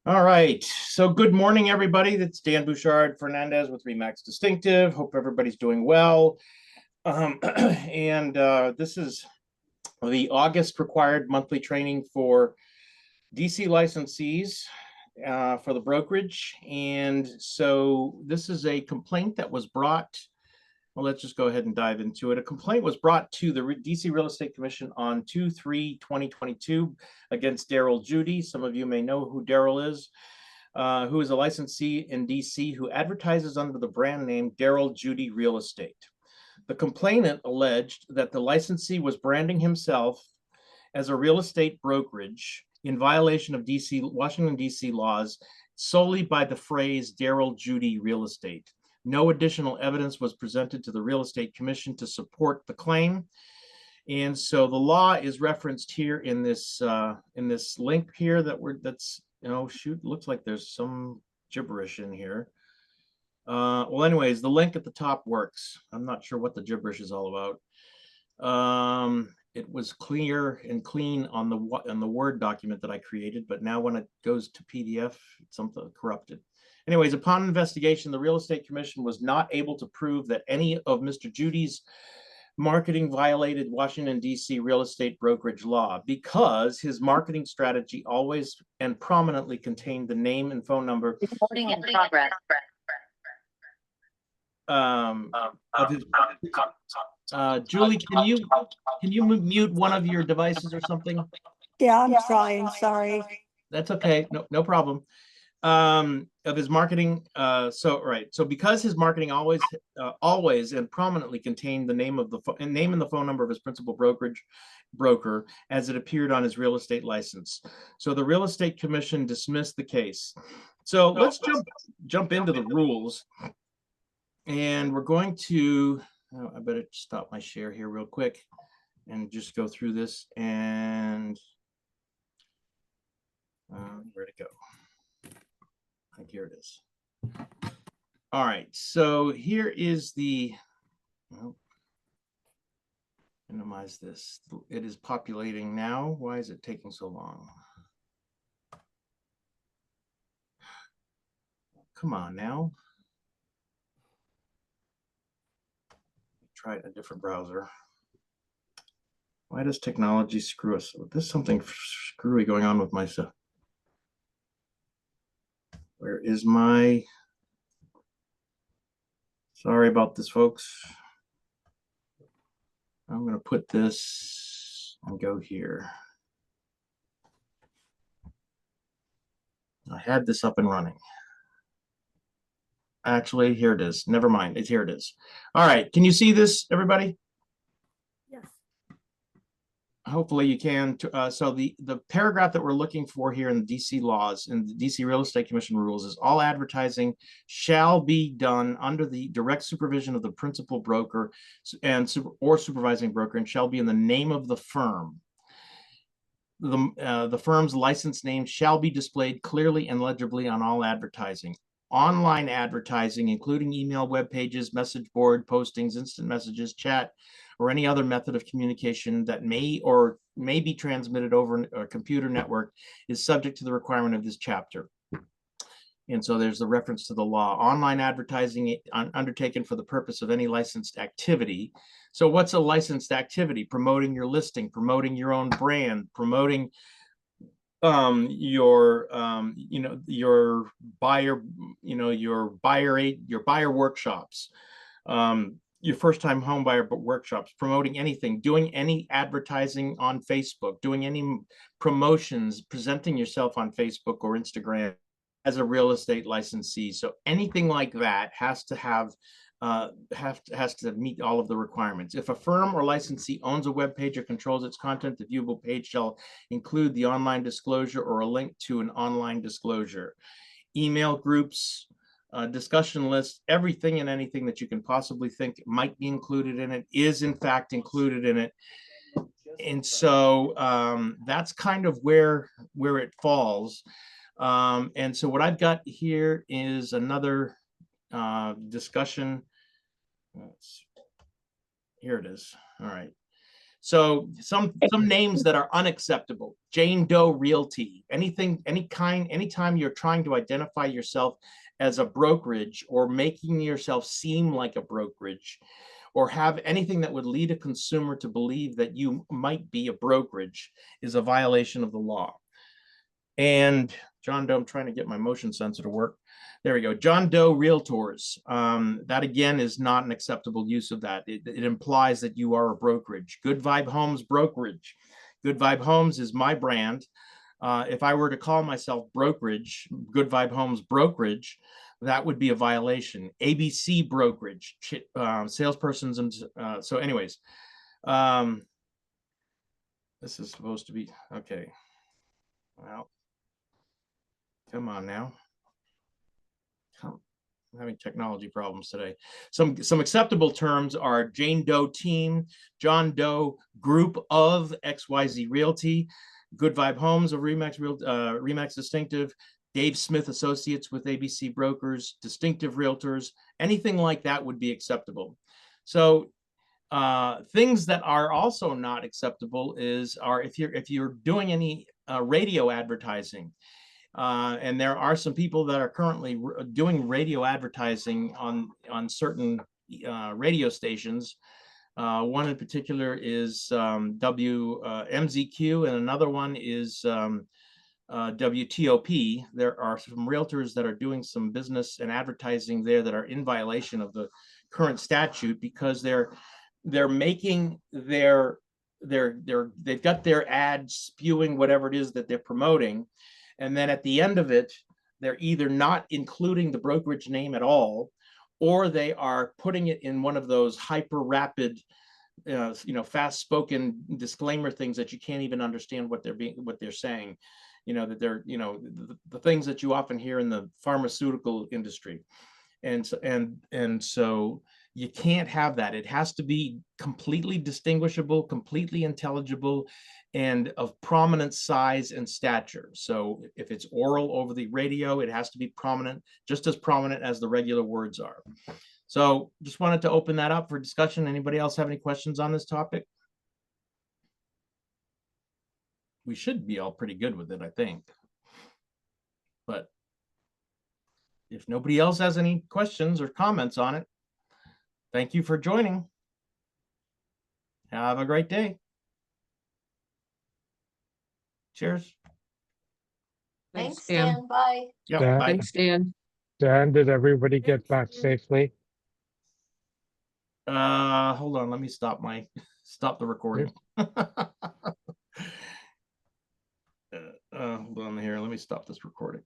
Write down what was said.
All right. So good morning, everybody. That's Dan Bouchard Fernandez with Remax Distinctive. Hope everybody's doing well. This is the August required monthly training for DC licensees for the brokerage. And so this is a complaint that was brought. Well, let's just go ahead and dive into it. A complaint was brought to the DC Real Estate Commission on 2/3/2022 against Daryl Judy. Some of you may know who Daryl is, who is a licensee in DC who advertises under the brand name Daryl Judy Real Estate. The complainant alleged that the licensee was branding himself as a real estate brokerage in violation of Washington, D.C. laws solely by the phrase Daryl Judy Real Estate. No additional evidence was presented to the Real Estate Commission to support the claim. And so the law is referenced here in this link here looks like there's some gibberish in here. Well, anyways, the link at the top works. I'm not sure what the gibberish is all about. It was clear and clean on the Word document that I created, but now when it goes to PDF, it's something corrupted. Anyways, upon investigation, the Real Estate Commission was not able to prove that any of Mr. Judy's marketing violated Washington, D.C. real estate brokerage law because his marketing strategy always and prominently contained the name and phone number Recording in progress. Of his. Julie, can you mute one of your devices or something? Yeah, I'm trying. Sorry. That's okay. No problem. Of his marketing. So because his marketing always and prominently contained the name and the phone number of his principal broker as it appeared on his real estate license. So the Real Estate Commission dismissed the case. So let's jump into the rules. And we're going to, I better stop my share here real quick and just go through this. And where'd it go? I think here it is. All right, so here is minimize this. It is populating now. Why is it taking so long? Come on now. Try a different browser. Why does technology screw us? There's something screwy going on with my stuff. Where is my? Sorry about this, folks. I'm going to put this and go here. I had this up and running. Actually, here it is. Never mind. Here it is. All right. Can you see this, everybody? Yes. Hopefully you can. So the paragraph that we're looking for here in the DC laws and the DC Real Estate Commission rules is all advertising shall be done under the direct supervision of the principal broker or supervising broker and shall be in the name of the firm. The firm's license name shall be displayed clearly and legibly on all advertising. Online advertising, including email, web pages, message board postings, instant messages, chat, or any other method of communication that may be transmitted over a computer network is subject to the requirement of this chapter. And so there's the reference to the law. Online advertising undertaken for the purpose of any licensed activity. So what's a licensed activity? Promoting your listing, promoting your own brand, promoting your buyer workshops, your first time home buyer workshops, promoting anything, doing any advertising on Facebook, doing any promotions, presenting yourself on Facebook or Instagram as a real estate licensee. So anything like that has to have has to meet all of the requirements. If a firm or licensee owns a web page or controls its content, the viewable page shall include the online disclosure or a link to an online disclosure. Email groups, discussion lists, everything and anything that you can possibly think might be included in it is in fact included in it. And so that's kind of where it falls. And so what I've got here is another discussion. Here it is. All right. So some names that are unacceptable: Jane Doe Realty, anytime you're trying to identify yourself as a brokerage or making yourself seem like a brokerage, or have anything that would lead a consumer to believe that you might be a brokerage, is a violation of the law. And John Doe, I'm trying to get my motion sensor to work. There we go. John Doe Realtors. That again is not an acceptable use of that. It implies that you are a brokerage. Good Vibe Homes Brokerage. Good Vibe Homes is my brand. If I were to call myself brokerage, Good Vibe Homes Brokerage, that would be a violation. ABC Brokerage, salespersons. And so anyways, this is supposed to be, okay. Well, come on now. I'm having technology problems today. Some acceptable terms are Jane Doe Team, John Doe Group of XYZ Realty, Good Vibe Homes of Remax Distinctive, Dave Smith Associates with ABC Brokers, Distinctive Realtors, anything like that would be acceptable. So things that are also not acceptable are if you're doing any radio advertising. And there are some people that are currently doing radio advertising on certain radio stations. One in particular is WMZQ, and another one is WTOP. There are some realtors that are doing some business and advertising there that are in violation of the current statute, because they're making they've got their ads spewing whatever it is that they're promoting. And then at the end of it, they're either not including the brokerage name at all, or they are putting it in one of those hyper rapid, fast spoken disclaimer things that you can't even understand what they're saying. That they're, the things that you often hear in the pharmaceutical industry. And so you can't have that. It has to be completely distinguishable, completely intelligible, and of prominent size and stature. So if it's oral over the radio, it has to be prominent, just as prominent as the regular words are. So just wanted to open that up for discussion. Anybody else have any questions on this topic? We should be all pretty good with it, I think. But if nobody else has any questions or comments on it, thank you for joining. Have a great day. Cheers. Thanks, Dan. Bye. Yeah, Dan? bye. Thanks, Dan. Dan, did everybody get back safely? Hold on, let me stop the recording. Hold on here, let me stop this recording.